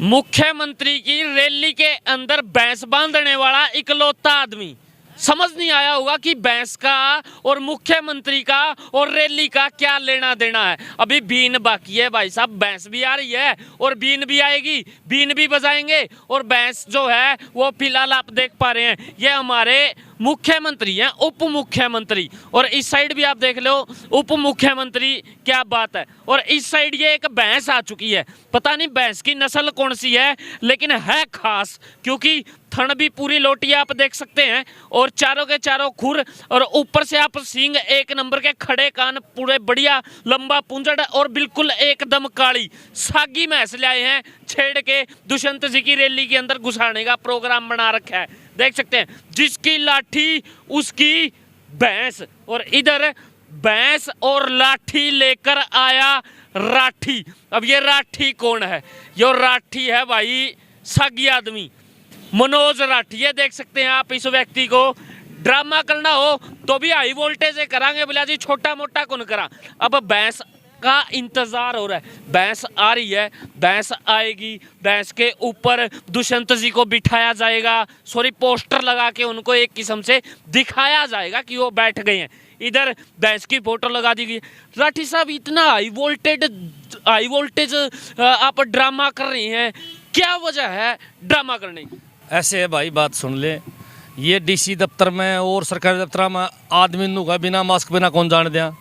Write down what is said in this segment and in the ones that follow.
मुख्यमंत्री की रैली के अंदर भैंस बांधने वाला इकलौता आदमी। समझ नहीं आया होगा कि भैंस का और मुख्यमंत्री का और रैली का क्या लेना देना है। अभी बीन बाकी है भाई साहब, भैंस भी आ रही है और बीन भी आएगी, बीन भी बजाएंगे। और भैंस जो है वो फिलहाल आप देख पा रहे हैं ये हमारे मुख्यमंत्री हैं, उप मुख्यमंत्री। और इस साइड भी आप देख लो उप मुख्यमंत्री, क्या बात है। और इस साइड ये एक भैंस आ चुकी है, पता नहीं भैंस की नस्ल कौन सी है, लेकिन है खास, क्योंकि थन भी पूरी लोटी आप देख सकते हैं और चारों के चारों खुर, और ऊपर से आप सींग एक नंबर के, खड़े कान, पूरे बढ़िया लंबा पूंजड़ और बिल्कुल एकदम काली सागी भैंस लाए हैं छेड़ के दुष्यंत जी की रैली के अंदर घुसाने का प्रोग्राम बना रखा है। देख सकते हैं जिसकी लाठी उसकी भैंस। और इधर भैंस और लाठी लेकर आया राठी। अब ये राठी कौन है? ये राठी है भाई सागी आदमी, मनोज राठी। ये देख सकते हैं आप, इस व्यक्ति को ड्रामा करना हो तो भी हाई वोल्टेज से करांगे, बोला जी छोटा मोटा कौन करा। अब भैंस का इंतजार हो रहा है, भैंस आ रही है, भैंस आएगी, भैंस के ऊपर दुष्यंत जी को बिठाया जाएगा, सॉरी पोस्टर लगा के उनको एक किस्म से दिखाया जाएगा कि वो बैठ गए हैं। इधर भैंस की फोटो लगा दी गई। राठी साहब इतना हाई वोल्टेज आप ड्रामा कर रही हैं, क्या वजह है ड्रामा करने की? ऐसे है भाई, बात सुन ले। ये डीसी दफ्तर में और सरकारी दफ्तर में आदमी नु का बिना मास्क बिना कौन जान दिया,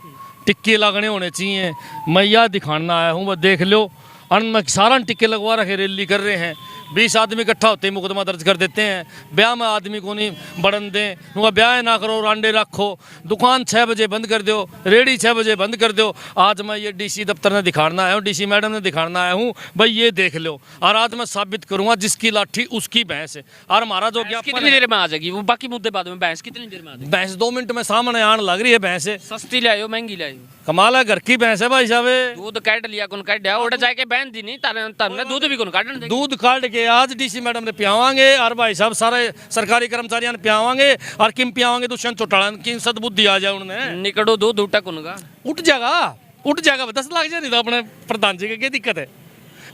टिक्के लगने होने चाहिए। मैं यह दिखाना आया हूँ, वह देख लो। में सारा टिक्के लगवा रखे, रैली कर रहे हैं, 20 आदमी इकट्ठा होते ही मुकदमा दर्ज कर देते हैं। ब्याह में आदमी को नहीं बढ़न दें, उनका ब्याह ना करो, रांडे रखो, दुकान 6 बजे बंद कर दो, रेडी 6 बजे बंद कर दो। आज मैं ये डीसी दफ्तर में दिखाना आया हूँ, डीसी मैडम ने दिखाना आया हूँ भाई, ये देख लो। और आज मैं साबित करूंगा जिसकी लाठी उसकी भैंस है। और हमारा जो ज्ञापन कितनी देर में आ जाएगी वो बाकी मुद्दे बाद में? भैंस कितनी देर में आ जाएगी? भैंस 2 मिनट में सामने आने लग रही है। भैंस है, सस्ती ले आयो महंगी ले आयो? कमाल है, घर की भैंस है भाई साहब। दूध काट लिया कौन काट दिया, उड़ जाके बहन दी नहीं तने दूध भी कौन काटने देगी? दूध काट के आज डीसी मैडम ने पियावांगे और भाई साहब सारे सरकारी कर्मचारियों ने पियावांगे। और किम पियावांगे? दुष्यंत चौटाला की सदबुद्धि आ जाए उन्हें। निकड़ो दूध उठा कौन उठ जाएगा 10 लाख जाए तो अपने प्रधान जी की क्या दिक्कत है?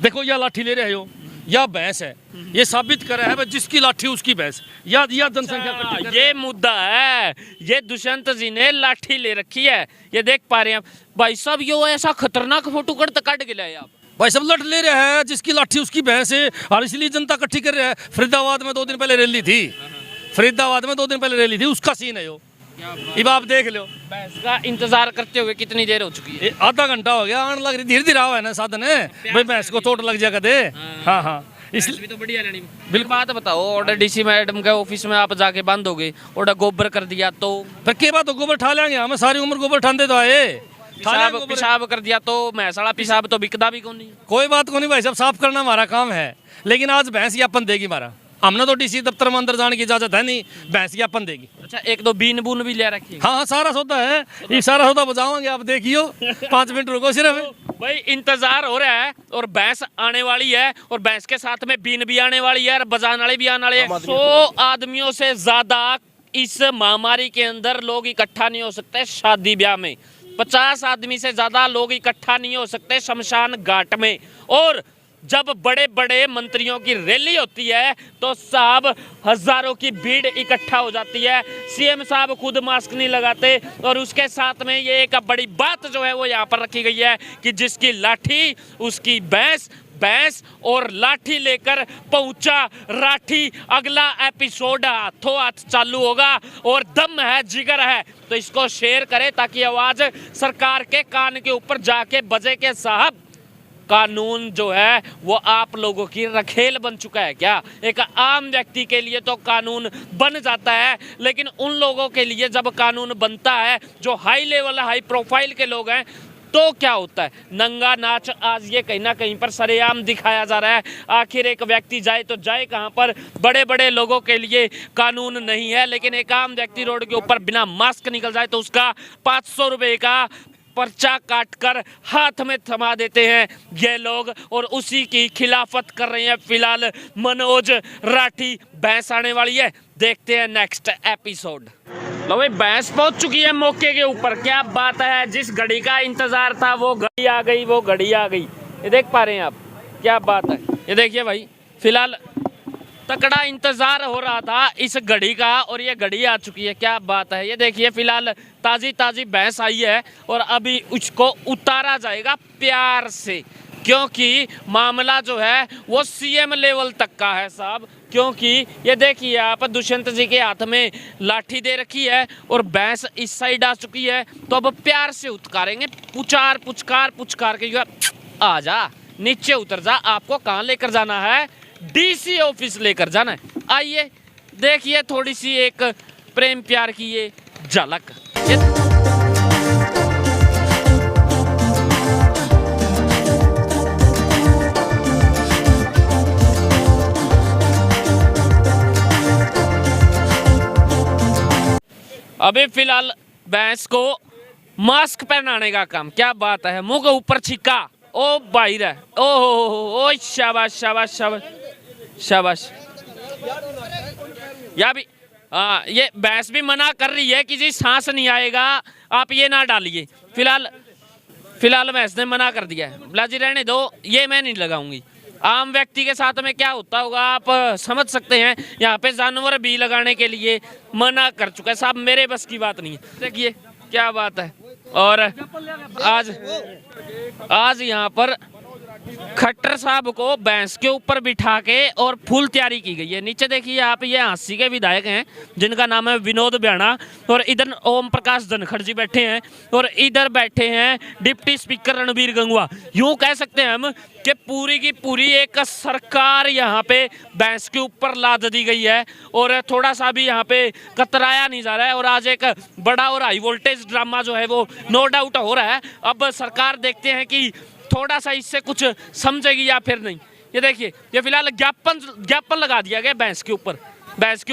देखो यह लाठी ले रहे हो, यह भैंस है, ये साबित करे है जिसकी लाठी उसकी भैंस। या जनसंख्या ये मुद्दा है, ये दुष्यंत जी ने लाठी ले रखी है, ये देख पा रहे हैं भाई साहब। यो ऐसा खतरनाक फोटो काट के लाए आप भाई सब लट ले रहे हैं, जिसकी लाठी उसकी भैंस है। और इसलिए जनता इकट्ठी कर रहे हैं। फरीदाबाद में 2 दिन पहले रैली थी, उसका सीन है यो। अब आप देख लो, भैंस का इंतजार करते हुए कितनी देर हो चुकी है? आधा घंटा हो गया, आने लग रही, धीरे धीरे आओ है ना साधन है भाई, भैंस को चोट लग जाएगा दे। हाँ इसलिए तो बढ़िया लेनी। बिल्कुल बात बताओ, ऑर्डर डीसी मैडम के ऑफिस में आप जाके बंद हो गए, ऑर्डर गोबर कर दिया तो फिर के बात? तो गोबर ठा लेंगे, हमें सारी उम्र गोबर ठांदे तो आए। पेशाब कर दिया तो मैसाला पेशाब तो बिकदा भी कौन नहीं। कोई बात को नहीं भाई साहब, साफ करना हमारा काम है। लेकिन आज भैंस यापन देगी हमारा, हमने तो डीसी दफ्तर में अंदर जाने की इजाजत है नहीं, भैंस यापन देगी। अच्छा, 1-2 बीन बून भी ले रखी है? हाँ सारा सौदा है, ये सारा सौदा बजाओगे आप, देखियो 5 मिनट रुको सिर्फ। भाई इंतजार हो रहा है और भैंस आने वाली है, और भैंस के साथ में बीन भी आने वाली है और बजाने वाले भी आने वाले हैं। 100 आदमियों से ज्यादा इस महामारी के अंदर लोग इकट्ठा नहीं हो सकते शादी ब्याह में। 50 आदमी से ज्यादा लोग इकट्ठा नहीं हो सकते शमशान घाट में। और जब बड़े बड़े मंत्रियों की रैली होती है तो साहब हजारों की भीड़ इकट्ठा हो जाती है। सीएम साहब खुद मास्क नहीं लगाते। और उसके साथ में ये एक बड़ी बात जो है वो यहाँ पर रखी गई है कि जिसकी लाठी उसकी भैंस, भैंस और लाठी लेकर पहुंचा राठी। अगला एपिसोड हाथों हाथ चालू होगा और दम है, जिगर है, तो इसको शेयर करें ताकि आवाज सरकार के कान के ऊपर जाके बजे के साहब कानून जो है वो आप लोगों की रखेल बन चुका है क्या? एक आम व्यक्ति के लिए तो कानून बन जाता है, लेकिन उन लोगों के लिए जब कानून बनता है जो हाई लेवल हाई प्रोफाइल के लोग हैं तो क्या होता है? नंगा नाच आज ये कहीं ना कहीं पर सरेआम दिखाया जा रहा है। आखिर एक व्यक्ति जाए तो जाए कहाँ पर? बड़े बड़े लोगों के लिए कानून नहीं है, लेकिन एक आम व्यक्ति रोड के ऊपर बिना मास्क निकल जाए तो उसका 500 रुपये का पर्चा काटकर हाथ में थमा देते हैं ये लोग। और उसी की खिलाफत कर रहे हैं फिलहाल मनोज राठी। भैंस आने वाली है, देखते हैं नेक्स्ट एपिसोड। लो भाई, भैंस पहुंच चुकी है मौके के ऊपर, क्या बात है। जिस घड़ी का इंतजार था वो घड़ी आ गई, ये देख पा रहे हैं आप, क्या बात है। ये देखिए भाई, फिलहाल तकड़ा इंतजार हो रहा था इस घड़ी का और ये घड़ी आ चुकी है। क्या बात है। ये देखिए फिलहाल ताजी ताजी भैंस आई है और अभी उसको उतारा जाएगा प्यार से, क्योंकि मामला जो है वो सीएम लेवल तक का है साहब। क्योंकि ये देखिए आप, दुष्यंत जी के हाथ में लाठी दे रखी है और भैंस इस साइड आ चुकी है, तो अब प्यार से उतारेंगे। पुचकार के जो आ जा, नीचे उतर जा, आपको कहाँ लेकर जाना है? डीसी ऑफिस लेकर जाना है। आइए देखिए थोड़ी सी एक प्रेम प्यार की ये झलक। अभी फिलहाल भैंस को मास्क पहनाने का काम। क्या बात है, मुंह के ऊपर छिक्का, ओ भाई रे, ओ शाबाश शाबाश शाबाश शाबाश। या भी ये भैंस भी मना कर रही है कि जी सांस नहीं आएगा, आप ये ना डालिए। फिलहाल भैंस ने मना कर दिया है, बोला जी रहने दो, ये मैं नहीं लगाऊंगी। आम व्यक्ति के साथ में क्या होता होगा आप समझ सकते हैं। यहाँ पे जानवर भी लगाने के लिए मना कर चुका है साहब, मेरे बस की बात नहीं है। देखिए क्या बात है। और आज यहाँ पर खट्टर साहब को भैंस के ऊपर बिठा के और फुल तैयारी की गई है। नीचे देखिए आप, ये हांसी के विधायक हैं जिनका नाम है विनोद ब्याणा, और इधर ओम प्रकाश धनखड़ जी बैठे हैं, और इधर बैठे हैं डिप्टी स्पीकर रणबीर गंगवा। यूं कह सकते हैं हम कि पूरी की पूरी एक सरकार यहाँ पे भैंस के ऊपर लाद दी गई है, और थोड़ा सा भी यहाँ पे कतराया नहीं जा रहा है। और आज एक बड़ा और हाई वोल्टेज ड्रामा जो है वो नो डाउट हो रहा है। अब सरकार देखते हैं कि थोड़ा सा इससे कुछ समझेगी या फिर नहीं। ये देखिए, ये फिलहाल ज्ञापन लगा दिया गया भैंस के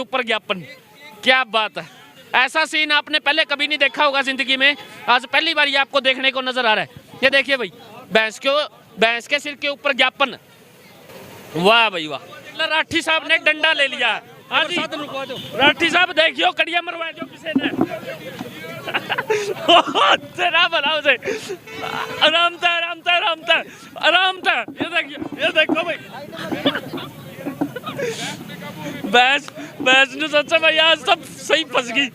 ऊपर ज्ञापन। क्या बात है, ऐसा सीन आपने पहले कभी नहीं देखा होगा जिंदगी में, आज पहली बार ये आपको देखने को नजर आ रहा है। ये देखिए भाई, भैंस के सिर के ऊपर ज्ञापन। वाह भाई वाह, राठी साहब ने डंडा ले लिया। हाँ जी राठी साहब, देखियो कड़िया मरवा दो किसी ने। तेरा भला उसे, आराम था। ये देखो भाई, भैंस ने सोचा भाई आज सब सही फंस गई।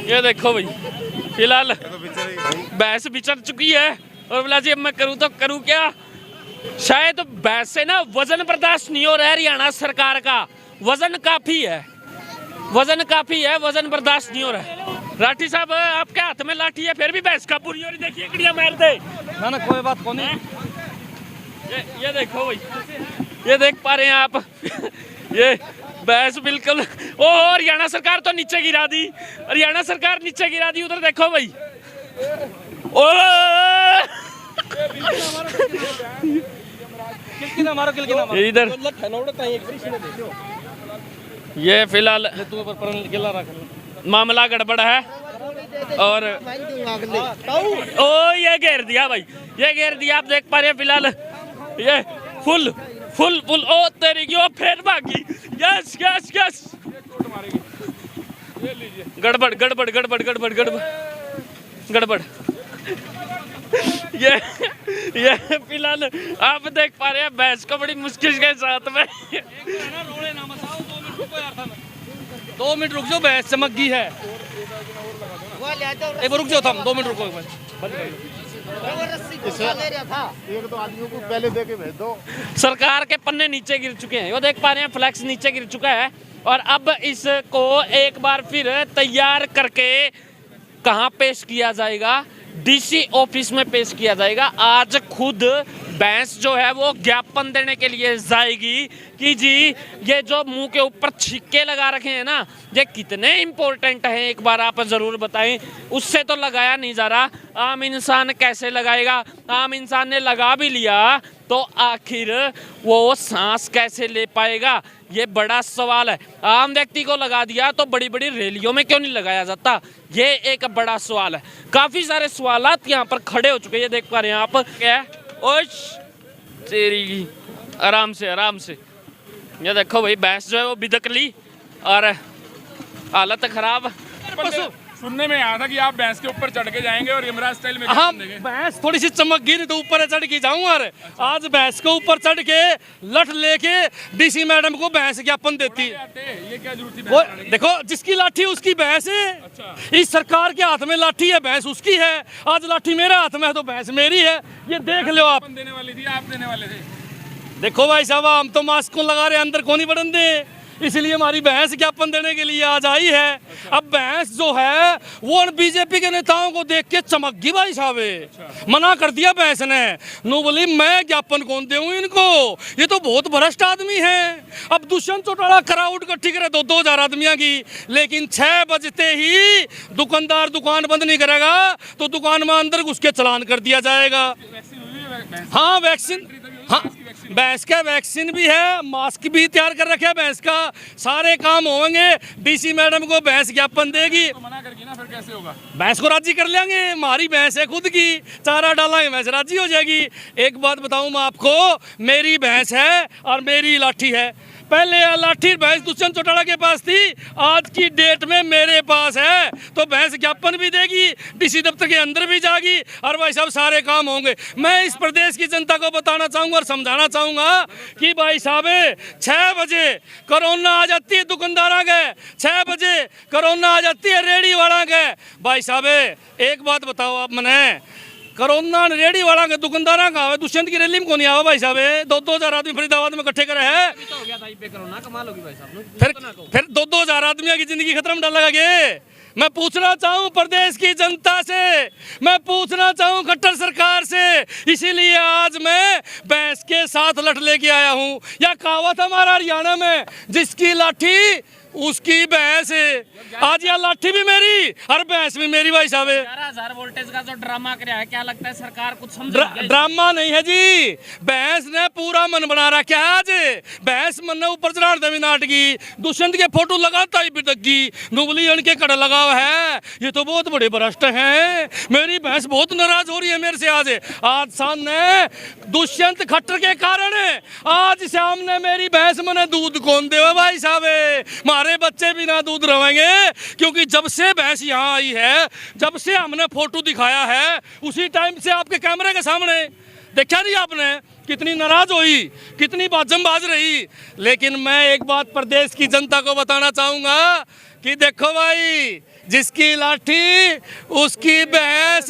ये देखो भाई, फिलहाल भैंस बिचर चुकी है, और बोला जी अब मैं करूँ तो करूँ क्या। शायद भैंस से ना वजन बर्दाश्त नहीं हो रहा है हरियाणा सरकार का। वजन काफी है, वजन बर्दाश्त नहीं हो रहा है। राठी साहब, आपके हाथ में लाठी है फिर भी भैंस का पूरी हो रही, देखिए कड़िया मार दे ना। कोई बात कौन है। ये देखो भाई, ये देख पा रहे हैं आप। ये भैंस बिल्कुल, ओ हरियाणा सरकार तो नीचे गिरा दी, उधर देखो भाई। ओ इधर ये फिलहाल मामला गड़बड़ है, और ओ ये घेर दिया भाई, आप देख पा रहे हैं। फिलहाल ये फुल ओ तेरी की, ओ फिर भागी। यस गड़बड़। ये फिलहाल आप देख पा रहे हैं भैंस को बड़ी मुश्किल के साथ में। 2 मिनट रुक जाओ, भैंस चमक गई है। रुक जाओ, 2 मिनट रुको। एक दो आदमियों को पहले दे के भेज दो। सरकार के पन्ने नीचे गिर चुके हैं, वो देख पा रहे हैं, फ्लैक्स नीचे गिर चुका है, और अब इसको एक बार फिर तैयार करके कहाँ पेश किया जाएगा? डीसी ऑफिस में पेश किया जाएगा। आज खुद भैंस जो है वो ज्ञापन देने के लिए जाएगी कि जी ये जो मुंह के ऊपर छिक्के लगा रखे हैं ना, ये कितने इम्पोर्टेंट हैं, एक बार आप ज़रूर बताएं। उससे तो लगाया नहीं जा रहा, आम इंसान कैसे लगाएगा? आम इंसान ने लगा भी लिया तो आखिर वो सांस कैसे ले पाएगा? ये बड़ा सवाल है। आम व्यक्ति को लगा दिया तो बड़ी बड़ी रैलियों में क्यों नहीं लगाया जाता? ये एक बड़ा सवाल है। काफ़ी सारे सवालात यहाँ पर खड़े हो चुके हैं, ये देख पा रहे हैं आप। क्या ओश तेरी, आराम से। ये देखो भाई, भैंस जो है वो बिदक ली और हालत खराब। सुनने में आया था कि आप भैंस के ऊपर चढ़ के जाएंगे और यमराज स्टाइल में हाँ, ज्ञापन देंगे। भैंस थोड़ी सी चमक गई नहीं तो ऊपर चढ़ के जाऊं। और आज भैंस के ऊपर चढ़ के लठ लेके डीसी मैडम को भैंस ज्ञापन देती। ये क्या जरूरत थी वो भैंस बनाने की? देखो, जिसकी लाठी उसकी भैंस है। अच्छा। इस सरकार के हाथ में लाठी है, भैंस उसकी है। आज लाठी मेरे हाथ में है तो भैंस मेरी है। ये देख लो आप। ज्ञापन देने वाली थी, आप देने वाले थे। देखो भाई साहब, हम तो मास्क को लगा रहे हैं, अंदर को नहीं बढ़न दे, इसलिए हमारी भैंस ज्ञापन देने के लिए आज आई है। अब भैंस जो है वो बीजेपी के नेताओं को देख के चमक गई भाई साहब। मना कर दिया भैंस ने। नो बोली मैं ज्ञापन कौन दूं इनको, ये तो बहुत भ्रष्ट आदमी है। अब दुष्यंत चौटाला क्राउड इकट्ठी करे 2-2 हजार आदमियों की, लेकिन 6 बजते ही दुकानदार दुकान बंद नहीं करेगा तो दुकान में अंदर घुस के चालान कर दिया जाएगा। वैक्सीन हुई है भैंस? हाँ वैक्सीन, हाँ भैंस की वैक्सीन? भैंस का वैक्सीन भी है, मास्क भी तैयार कर रखे है भैंस का, सारे काम होंगे। डीसी मैडम को भैंस ज्ञापन देगी, तो मना करके ना फिर कैसे होगा? भैंस को राजी कर लेंगे। हमारी भैंस है खुद की, चारा डालेंगे भैंस राजी हो जाएगी। एक बात बताऊं मैं आपको, मेरी भैंस है और मेरी लाठी है। पहले यह लाठी भैंस दुष्यंत चौटाला के पास थी, आज की डेट में मेरे पास है। तो भैंस ज्ञापन भी देगी, डीसी दफ्तर के अंदर भी जाएगी और भाई साहब सारे काम होंगे। मैं इस प्रदेश की जनता को बताना चाहूँगा और समझाना चाहूँगा कि भाई साहब 6 बजे कोरोना आ जाती है दुकानदारा के, 6 बजे कोरोना आ जाती है रेडी वाला के। भाई साहब एक बात बताओ आप मने, कोरोना रेडी वाला के दुकानदारा का आवे, दुष्यंत की रैली में कौन आवा भाई साहब? 2-2 हजार आदमी फरीदाबाद में इकट्ठे करे है। फिर 2-2 हजार आदमियों की जिंदगी खतरे में डाल लगे। मैं पूछना चाहूं प्रदेश की जनता से, मैं पूछना चाहूं खट्टर सरकार से, इसीलिए आज मैं भैंस के साथ लठ लेके आया हूं। या कहावत हमारा हरियाणा में, जिसकी लाठी उसकी भैंस है। आज यह लाठी भी मेरी और भैंस भी मेरी भाई साहब। 11,000 वोल्टेज का जो ड्रामा कराया है, क्या लगता है सरकार कुछ समझ रही है? ड्रामा नहीं है जी, भैंस ने पूरा मन बना रखा है। आज भैंस मन ने ऊपर चढ़ा देवी नाटकी, दुष्यंत के फोटो लगाता ही बिटकी, नुबली उनके कड़ लगा हुआ है। ये तो बहुत बड़े भ्रष्ट हैं। मेरी भैंस बहुत नाराज हो रही है मेरे से। आज सामने दुष्यंत खट्टर के कारण आज सामने मेरी भैंस मने दूध कौन दे भाई साहब। हमारे बच्चे भी ना दूध रहेंगे, क्योंकि जब से भैंस यहाँ आई है, जब से हमने फोटो दिखाया है, उसी टाइम से आपके कैमरे के सामने देखा नहीं आपने कितनी नाराज हुई, कितनी बाजमबाज रही। लेकिन मैं एक बात प्रदेश की जनता को बताना चाहूंगा कि देखो भाई, जिसकी लाठी उसकी भैंस।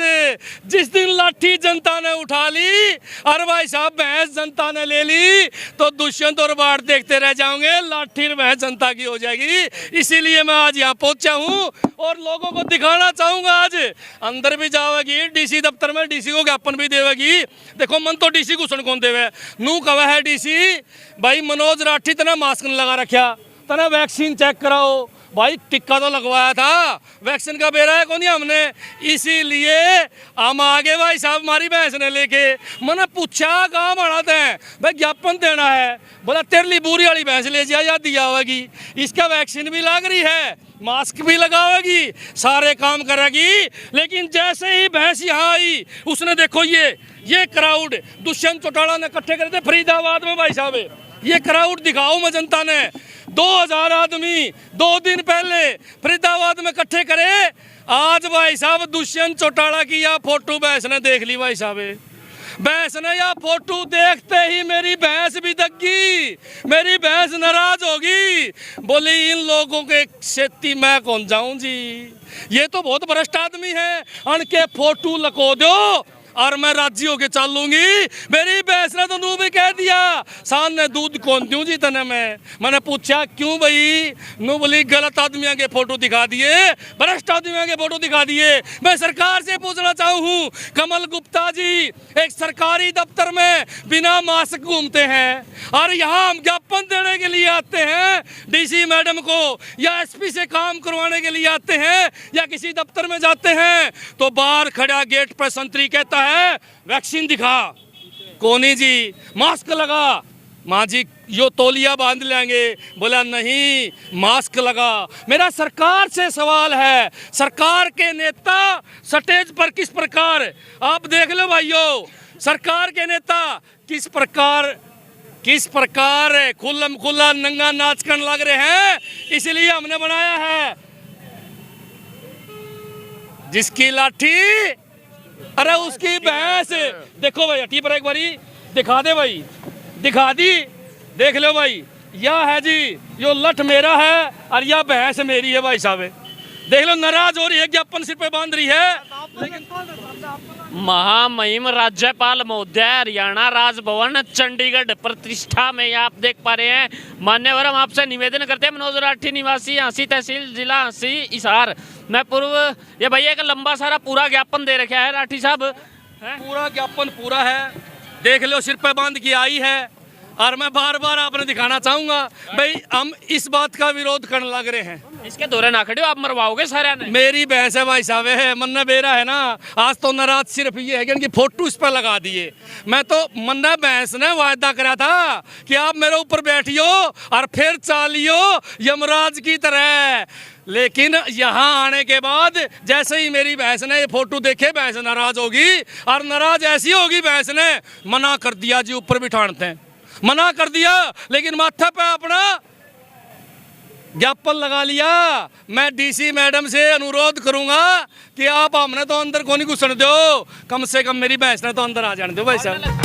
जिस दिन लाठी जनता ने उठा ली और भाई साहब भैंस जनता ने ले ली तो दुष्यंत और बाढ़ देखते रह जाओगे, लाठी भैंस जनता की हो जाएगी। इसीलिए मैं आज यहाँ पहुंचा हूँ और लोगों को दिखाना चाहूंगा। आज अंदर भी जाओगी डीसी दफ्तर में, डीसी को ज्ञापन भी देवेगी। देखो मन तो डीसी घुसन कौन देवे, नू कवा है डीसी भाई मनोज राठी तना मास्क लगा रखा, तना वैक्सीन चेक कराओ। भाई टिक्का तो लगवाया था, वैक्सीन का बेरा है कौन हमने, इसीलिए हम आगे भाई साहब हमारी भैंस ने लेके। मैंने पूछा कहाँ बढ़ाते हैं भाई, ज्ञापन देना है। बोला तेरे लिए बुरी वाली भैंस ले जा या दिया होगी, इसका वैक्सीन भी लग रही है, मास्क भी लगावेगी, सारे काम करेगी। लेकिन जैसे ही भैंस यहाँ आई, उसने देखो ये क्राउड दुष्यंत चौटाला ने इकट्ठे करे थे फरीदाबाद में भाई साहब। ये क्राउड दिखाओ मैं जनता ने, 2,000 आदमी 2 दिन पहले फरीदाबाद में इकट्ठे करे। आज भाई साहब दुष्यंत चौटाला की यह फोटो भैंस ने देख ली भाई साहब। भैंस ने यह फोटो देखते ही मेरी भैंस भी दग्गी, मेरी भैंस नाराज होगी, बोली इन लोगों के खेती मैं कौन जाऊं जी, ये तो बहुत भ्रष्ट आदमी है, अनके फोटो लको दो और मैं राजी होके चलूंगी। मेरी भैंस ने तो नू भी कह दिया सामने दूध कौन दूं जी तने मैंने पूछा क्यों भाई, नू बोली गलत आदमियों के फोटो दिखा दिए, भ्रष्ट आदमियों के फोटो दिखा दिए। मैं सरकार से पूछना चाहूँ, कमल गुप्ता जी एक सरकारी दफ्तर में बिना मास्क घूमते हैं और यहाँ हम ज्ञापन देने के लिए आते हैं डीसी मैडम को, या एसपी से काम करवाने के लिए आते हैं, या किसी दफ्तर में जाते हैं तो बाहर खड़ा गेट पर संतरी कहता है वैक्सीन दिखा, कोनी जी मास्क लगा, माँ जी यो तौलिया बांध लेंगे, बोला नहीं मास्क लगा। मेरा सरकार से सवाल है, सरकार के नेता स्टेज पर किस प्रकार, आप देख लो भाइयों, सरकार के नेता किस प्रकार खुल्लम खुल्ला नंगा नाच करने लग रहे हैं। इसलिए हमने बनाया है जिसकी लाठी अरे उसकी भैंस। देखो भाई हटी पर एक बारी दिखा दे भाई, दिखा दी, देख लो भाई, यह है जी यो लठ मेरा है और यह भैंस मेरी है भाई साहब। देख लो नाराज हो रही है, ज्ञापन सिर पे बांध रही है। महामहिम राज्यपाल महोदय हरियाणा राजभवन चंडीगढ़ प्रतिष्ठा में आप देख पा रहे हैं। मान्यवर, हम आपसे निवेदन करते हैं, मनोज राठी निवासी हंसी तहसील जिला हंसी हिसार मैं पूर्व ये भैया एक लंबा सारा पूरा ज्ञापन दे रखा है राठी साहब। पूरा ज्ञापन पूरा है, देख लो सिर पे बांध के आई है। और मैं बार बार आपने दिखाना चाहूंगा भाई हम इस बात का विरोध करने लग रहे हैं। इसके दौरे ना खड़े हो, आप मरवाओगे सारे ने। मेरी भैंस है भाई साहब, है मन्ना बेरा है ना। आज तो नाराज सिर्फ ये है कि इनकी फोटो इस पर लगा दिए। मैं तो मन्ना भैंस ने वायदा करा था कि आप मेरे ऊपर बैठियो और फिर चालियो यमराज की तरह। लेकिन यहाँ आने के बाद जैसे ही मेरी भैंस ने ये फोटो देखे भैंस नाराज होगी, और नाराज ऐसी होगी भैंस ने मना कर दिया जी, ऊपर बिठाते हैं, मना कर दिया। लेकिन माथे पे अपना ज्ञापन लगा लिया। मैं डीसी मैडम से अनुरोध करूंगा कि आप हमने तो अंदर को नहीं घुसने दो, कम से कम मेरी भैंस ने तो अंदर आ जाने दो भाई साहब।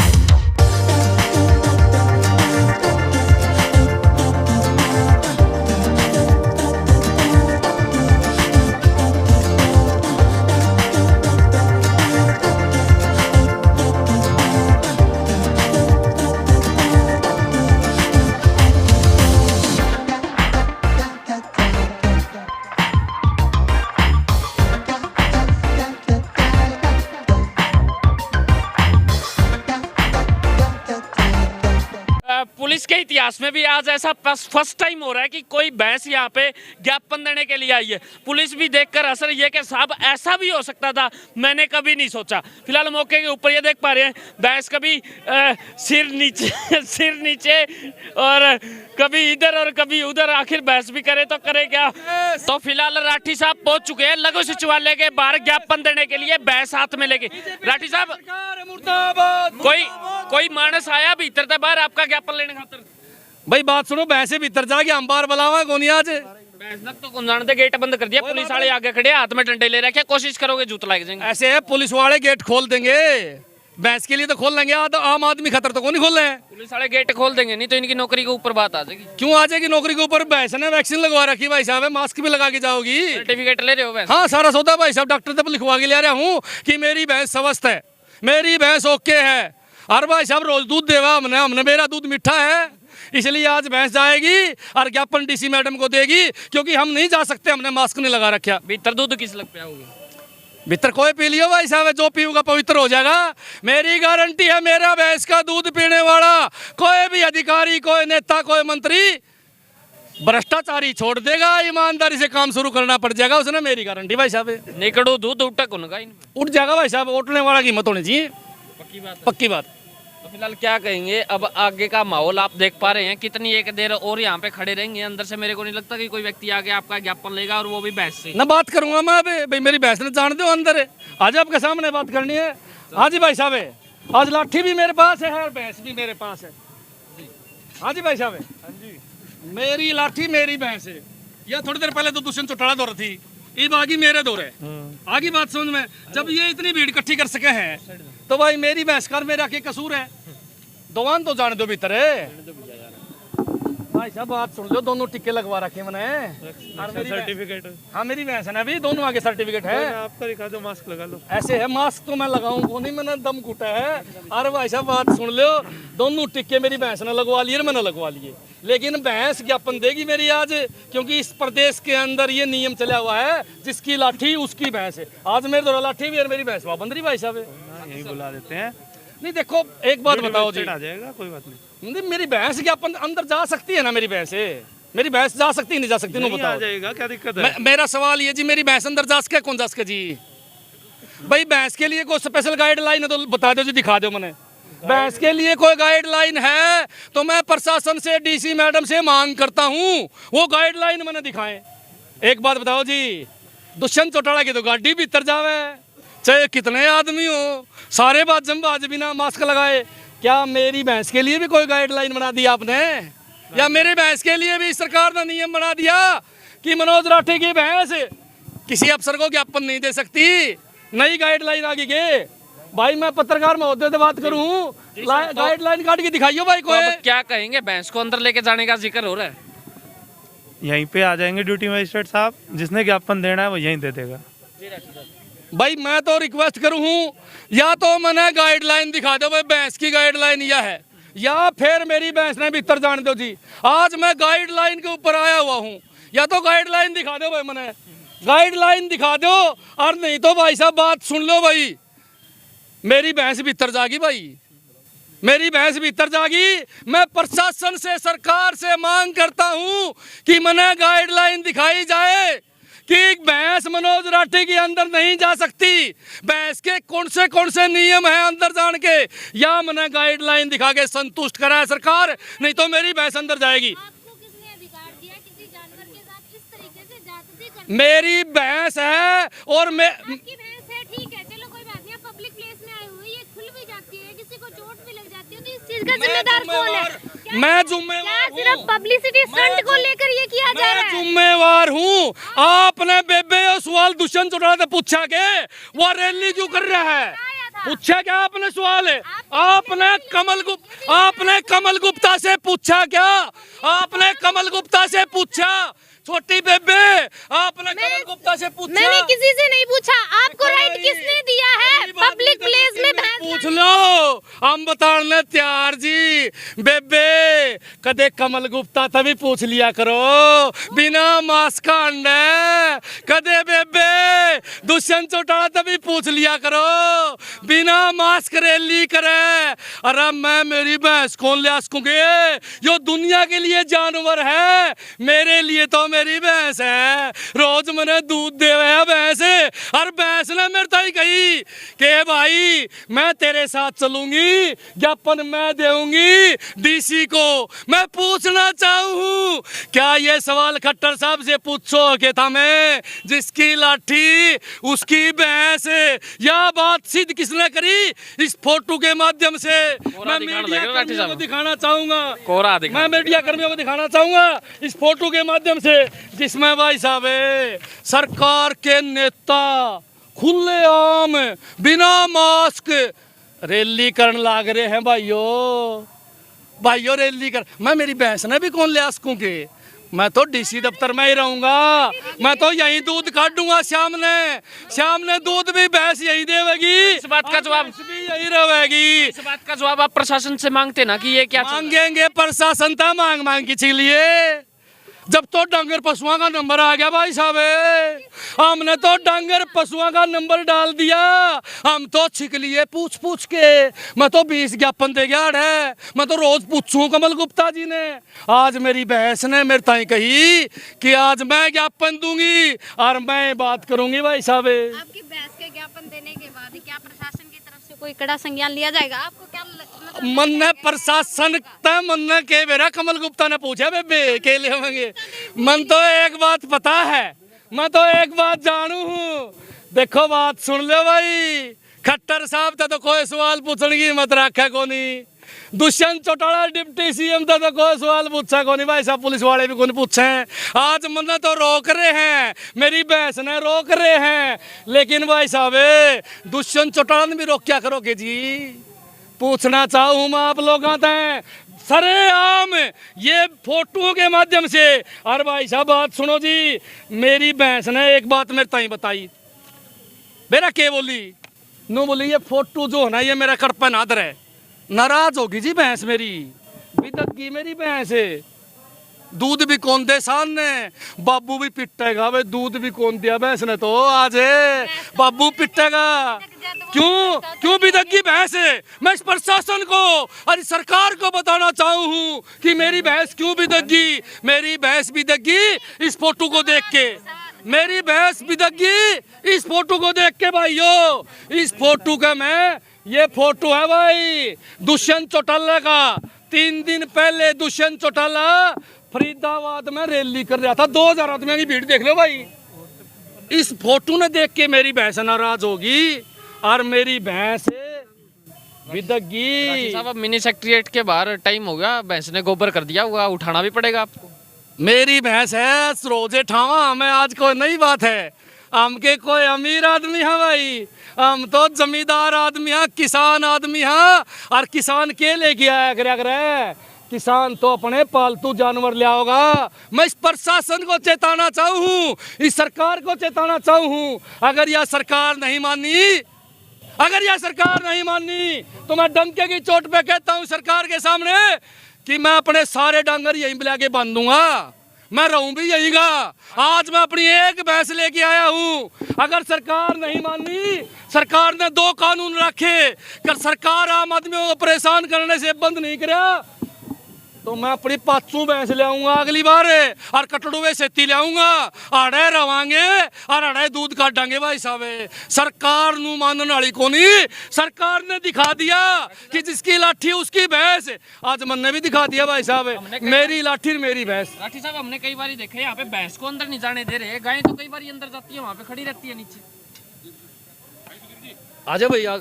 पुलिस के इतिहास में भी आज ऐसा फर्स्ट टाइम हो रहा है कि कोई भैंस यहाँ पे ज्ञापन देने के लिए आई है। पुलिस भी देखकर असर ये कि साहब ऐसा भी हो सकता था, मैंने कभी नहीं सोचा। फिलहाल मौके के ऊपर ये देख पा रहे हैं भैंस कभी सिर नीचे सिर नीचे और कभी इधर और कभी उधर, आखिर भैंस भी करे तो करे क्या। तो फिलहाल राठी साहब पहुंच चुके हैं लघु सचिवालय के बाहर ज्ञापन देने के लिए, भैंस हाथ में लेके। राठी साहब कोई मानस आया भीतर तक बाहर आपका ज्ञापन लेने खातर? भाई बात सुनो, भैंसे भीतर जाके हम बाहर बुलावा कौन आज? भैंस तो कौन जानते, गेट बंद कर दिया, पुलिस वाले आगे खड़े हाथ में डंडे ले रखे, कोशिश करोगे जूत लग जाएंगे। ऐसे है पुलिस वाले गेट खोल देंगे, भैंस के लिए तो खोल लेंगे, आम आदमी खतर तो कौन नहीं खोल रहे हैं। पुलिस वाले गेट खोल देंगे, नहीं तो इनकी नौकरी के ऊपर बात आ जाएगी। क्यों आ जाएगी नौकरी के ऊपर? भैंस ने वैक्सीन लगवा रखी भाई साहब, मास्क भी लगा के जाओगी। सर्टिफिकेट ले रहे हो भैंस? हाँ सारा सौदा भाई साहब, डॉक्टर तक लिखवा के ले रहा हूँ कि मेरी भैंस स्वस्थ है, मेरी भैंस ओके है। और भाई साहब रोज दूध देवा हमने मेरा दूध मीठा है, इसलिए आज भैंस जाएगी और ज्ञापन डीसी मैडम को देगी, क्योंकि हम नहीं जा सकते, हमने मास्क नहीं लगा रखा। भीतर दूध किस लग पे आओगे? भीतर कोई पी लियो भाई साहब, जो पीऊगा पवित्र हो जाएगा। मेरी गारंटी है, मेरा भैंस का दूध पीने वाला कोई भी अधिकारी, कोई नेता, कोई मंत्री भ्रष्टाचारी छोड़ देगा, ईमानदारी से काम शुरू करना पड़ जाएगा उसने, मेरी गारंटी भाई साहब। निकड़ो दूध उठक उनका उठ जाएगा भाई साहब, उठने वाला कीमत होनी चाहिए, पक्की बात। पक्की बात। तो फिलहाल क्या कहेंगे अब आगे का माहौल आप देख पा रहे हैं, कितनी एक देर और यहाँ पे खड़े रहेंगे? अंदर से मेरे को नहीं लगता कि कोई व्यक्ति आगे आपका ज्ञापन लेगा, और वो भी भैंस से। ना बात करूंगा मैं अभी, भाई मेरी भैंस ने जान दो अंदर है, आज आपके सामने बात करनी है। हाँ जी भाई साहब, आज लाठी भी मेरे पास है और भैंस भी मेरे पास है। हाँ जी भाई साहब, हाँ जी, मेरी लाठी मेरी भैंस है। यह थोड़ी देर पहले तो दुष्यंत चौटाला दौर थी, अब आगे मेरे दौर है। आगे बात समझ में, जब ये इतनी भीड़ इकट्ठी कर सके हैं तो भाई मेरी भैंस का मेरा क्या कसूर है? दोवान तो जाने दो भीतर है भाई साहब, बात सुन लो, दोनों टिक्के लगवा रखे मैंने, सर्टिफिकेट। हाँ मेरी भैंस है ना, अभी दोनों आगे सर्टिफिकेट है। आपका दिखा दो, मास्क लगा लो। ऐसे है, मास्क तो मैं लगाऊं को नहीं, मैंने दम कूटा है। अरे भाई साहब बात सुन लो, दोनों टिक्के मेरी भैंस ने लगवा लिए, मैंने लगवा लिए। लेकिन भैंस ज्ञापन देगी मेरी आज, क्योंकि इस प्रदेश के अंदर ये नियम चला हुआ है, जिसकी लाठी उसकी भैंस है। आज मेरे दौरा लाठी भी और मेरी भैंस पाबंद रही भाई साहब। यही बुला देते हैं। नहीं देखो एक बात बताओ जी, आ जाएगा, कोई बात नहीं। मेरी भैंस ज्ञापन अंदर जा सकती है ना? मेरी भैंस है, मेरी भैंस जा सकती है नहीं जा सकती? नहीं बताओ, आ जाएगा, क्या दिक्कत है? मेरा सवाल ये जी, मेरी भैंस अंदर जा सके, कौन जा सके जी? भाई भैंस के लिए कोई स्पेशल गाइडलाइन है तो बता दो जी, दिखा दो मैंने। भैंस के लिए कोई गाइडलाइन है तो मैं प्रशासन से, डीसी मैडम से मांग करता हूँ, वो गाइडलाइन मैंने दिखाएं। एक बात बताओ जी, दुष्यंत चौटाला की तो गाड़ी भीतर जावे, चाहे कितने आदमी हो, सारे बात जमबाज बिना मास्क लगाए। क्या मेरी भैंस के लिए भी कोई गाइडलाइन बना दी आपने? या मेरी भैंस के लिए भी सरकार ने नियम बना दिया कि मनोज राठी की भैंस किसी अफसर को ज्ञापन नहीं दे सकती। नई गाइडलाइन आ गई के भाई, मैं पत्रकार महोदय से बात करूं, गाइडलाइन काट के दिखाइयो भाई तो कोई। अब क्या कहेंगे, भैंस को अंदर लेके जाने का जिक्र हो रहा है। यहीं पे आ जाएंगे ड्यूटी मजिस्ट्रेट साहब, जिसने ज्ञापन देना है वो यहीं दे देगा। भाई मैं तो रिक्वेस्ट करूं, या तो मैंने गाइडलाइन दिखा दो भाई, भैंस की गाइडलाइन यह है, या फिर मेरी भैंस ने भीतर जान दो जी। आज मैं गाइडलाइन के ऊपर आया हुआ हूं, या तो गाइडलाइन दिखा दो भाई, मैंने गाइडलाइन दिखा दो, और नहीं तो भाई साहब बात सुन लो भाई, मेरी भैंस भीतर जागी भाई, मेरी भैंस भीतर जागी। मैं प्रशासन से, सरकार से मांग करता हूं कि मैंने गाइडलाइन दिखाई जाए कि भैंस मनोज राठी के अंदर नहीं जा सकती, भैंस के कौन से नियम हैं अंदर जान के, या मैंने गाइडलाइन दिखा के संतुष्ट करा है सरकार, नहीं तो मेरी भैंस अंदर जाएगी। आपको किसने अधिकार दिया किसी जानवर के साथ इस तरीके से ज्यादती करने? मेरी भैंस है और मैं आपकी भैंस है, ठीक है, चलो कोई बात नहीं। आप पब्लिक प्लेस में आए हुए, ये खुल भी जाती है, किसी को चोट भी लग जाती है, तो इस चीज का जिम्मेदार कौन है? मैं क्या जिम्मेवार सिर्फ हूँ, पब्लिसिटी स्टंट को लेकर ये किया जा रहा मैं है? जिम्मेवार हूँ। आपने बेबे और सवाल दुष्यंत चौटाला से पूछा के वो रैली क्यों कर रहा है, पूछा क्या आपने सवाल है? आपने कमल गुप्ता से पूछा क्या? आपने कमल गुप्ता से पूछा? छोटी बेबे आपने कमल गुप्ता से पूछा? मैंने किसी से नहीं पूछा। आपको राइट किसने दिया है पब्लिक प्लेस में भैंस? पूछ लो, हम बताने तैयार जी। बेबे कदे कमल गुप्ता तभी पूछ लिया करो, बिना मास्क का अंडे। कदे बेबे दुष्यंत चौटाला तभी पूछ लिया करो, बिना मास्क रैली करे। अरे मैं मेरी भैंस कौन ले सकूंगे? यो दुनिया के लिए जानवर है, मेरे लिए तो मेरी भैंस है। रोज मैंने दूध दे है भैंस, और भैंस ने मेरे ताई कही कि भाई मैं तेरे साथ चलूंगी, ज्ञापन मैं देऊंगी डीसी को। मैं पूछना चाहूँ, क्या ये सवाल खट्टर साहब से पूछो कि था मैं जिसकी लाठी उसकी भैंस? या बात सिद्ध किसने करी? इस फोटो के माध्यम से मैं मीडिया कर्मियों को दिखाना चाहूंगा, मैं मीडिया कर्मियों को दिखाना चाहूंगा इस फोटो के माध्यम से, जिसमें भाई साहब सरकार के नेता खुलेआम बिना मास्क रैली करने लाग रहे हैं। भाइयों रैली कर, मैं मेरी भैंस ने भी कौन ले सकूंगी? मैं तो डीसी दफ्तर में ही रहूंगा, मैं तो यहीं दूध काटूंगा। शाम ने दूध भी भैंस यही देगी, इस बात का जवाब भी यही रहेगी। इस बात का जवाब आप प्रशासन से मांगते ना कि ये क्या मांगेंगे? प्रशासन था मांग की छिलिए। जब तो डांगर पशुओं का नंबर आ गया भाई साहब, हमने तो डांगर पशुओं का नंबर डाल दिया, हम तो छिक लिए पूछ के। मैं तो 20 ज्ञापन दे गया है, मैं तो रोज पूछूं कमल गुप्ता जी ने। आज मेरी भैंस ने मेरे ताई कही कि आज मैं ज्ञापन दूंगी और मैं बात करूंगी भाई साहब। आपकी भैंस के ज्ञापन देने के बाद क्या प्रशासन की तरफ से कोई कड़ा संज्ञान लिया जाएगा? आपको क्या मन प्रशासन मन के मेरा कमल गुप्ता ने पूछा बेबे के लिए होंगे। मन तो एक बात पता है, मैं तो एक बात जानू हूँ। देखो बात सुन लो भाई, खट्टर साहब तो कोई सवाल पूछने की हिम्मत रखा को नहीं। दुष्यंत चौटाला डिप्टी सीएम था तो कोई सवाल पूछा को नहीं भाई साहब, पुलिस वाले भी कौन पूछे। आज मन्ना तो रोक रहे हैं, मेरी भैंस ने रोक रहे हैं, लेकिन भाई साहब दुष्यंत चौटाला ने भी रोक क्या करोगे जी? पूछना चाहूँ मैं आप लोगों से सरेआम ये फोटो के माध्यम से। और भाई साहब बात सुनो जी, मेरी भैंस ने एक बात मेरे ताई बताई, मेरा क्या बोली नो बोली, ये फोटो जो है ना ये मेरा कड़पन आदर है, नाराज होगी जी भैंस मेरी, बिदगी मेरी भैंस है। दूध भी कौन दे सामने, बाबू भी पिटेगा भाई, दूध भी कौन दिया भैंस ने तो आज बाबू पिटेगा। क्यों बिदगी भैंस है? मैं इस प्रशासन को और सरकार को बताना चाहूँ कि मेरी भैंस क्यों बिदगी। मेरी भैंस बिदगी इस फोटो को देख के, मेरी भैंस बिदगी इस फोटो को देख के। भाइयों इस फोटो का मैं, ये फोटो है भाई दुष्यंत चौटाला का। 3 दिन पहले दुष्यंत चौटाला फरीदाबाद में रैली कर रहा था, 2000 आदमियों की भीड़ देख लो भाई। इस फोटो ने देख के मेरी भैंस नाराज होगी और मेरी भैंस विदगी। साहब अब मिनी सेक्रेटेरिएट के बाहर टाइम हो गया, भैंस ने गोबर कर दिया हुआ, उठाना भी पड़ेगा आपको। मेरी भैंस है रोजे ठावा में, आज कोई नई बात है। हम के कोई अमीर आदमी है भाई, हम तो जमींदार आदमी हैं, किसान आदमी हैं। और किसान के लेके आया करे, किसान तो अपने पालतू जानवर ले आओगा। मैं इस प्रशासन को चेताना चाहूँ हूँ, इस सरकार को चेताना चाहूँ हूँ, अगर यह सरकार नहीं मानी तो मैं डंके की चोट पे कहता हूँ सरकार के सामने कि मैं अपने सारे डांगर यहीं पे लाके बांध दूंगा, मैं रहूं भी यहीं का। आज मैं अपनी एक भैंस लेके आया हूँ, अगर सरकार नहीं मानी, सरकार ने 2 कानून रखे, अगर सरकार आम आदमियों को परेशान करने से बंद नहीं करा तो मैं अपनी 500 भैंस ले आऊंगा अगली बार, और कटड़ुए सेती ले आऊंगा, आड़े रवांगे और आड़े दूध काटांगे भाई साहब। सरकार नू मानने वाली को नहीं, सरकार ने दिखा दिया कि जिसकी लाठी उसकी भैंस। आज मैंने भी दिखा दिया भाई साहब, मेरी लाठी मेरी भैंस। राठी साहब, हमने कई बार देखा है यहाँ पे भैंस को अंदर नहीं जाने दे रहे, गाय तो कई बार अंदर जाती है, वहाँ पे खड़ी रहती है नीचे। आजा भैया।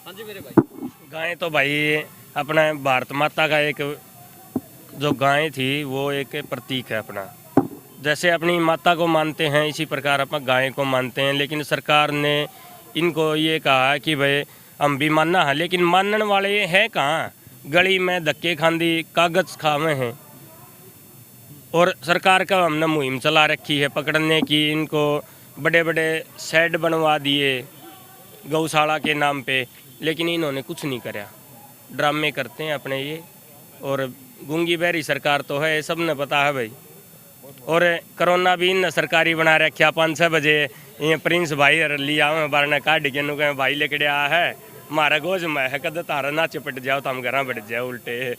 हाँ जी मेरे भाई। गाय तो भाई अपना भारत माता का एक जो गाय थी वो एक प्रतीक है अपना। जैसे अपनी माता को मानते हैं इसी प्रकार अपन गाय को मानते हैं। लेकिन सरकार ने इनको ये कहा कि भाई हम भी मानना है, लेकिन मानने वाले हैं कहाँ। गली में धक्के खांदी कागज खावे हैं, और सरकार का हमने मुहिम चला रखी है पकड़ने की। इनको बड़े बड़े शेड बनवा दिए गौशाला के नाम पे, लेकिन इन्होंने कुछ नहीं करा। ड्रामे करते हैं अपने ये, और गूंगी बहरी सरकार तो है, सब ने पता है भाई। और कोरोना भी इन सरकारी बना रखा। 5-6 बजे ये प्रिंस भाई लिया मैं बारना काट के नु कहे भाई लेके आया है मारा गोज में है, कद तारा ना चिपट जाओ तो हम घर बैठ जाओ उल्टे।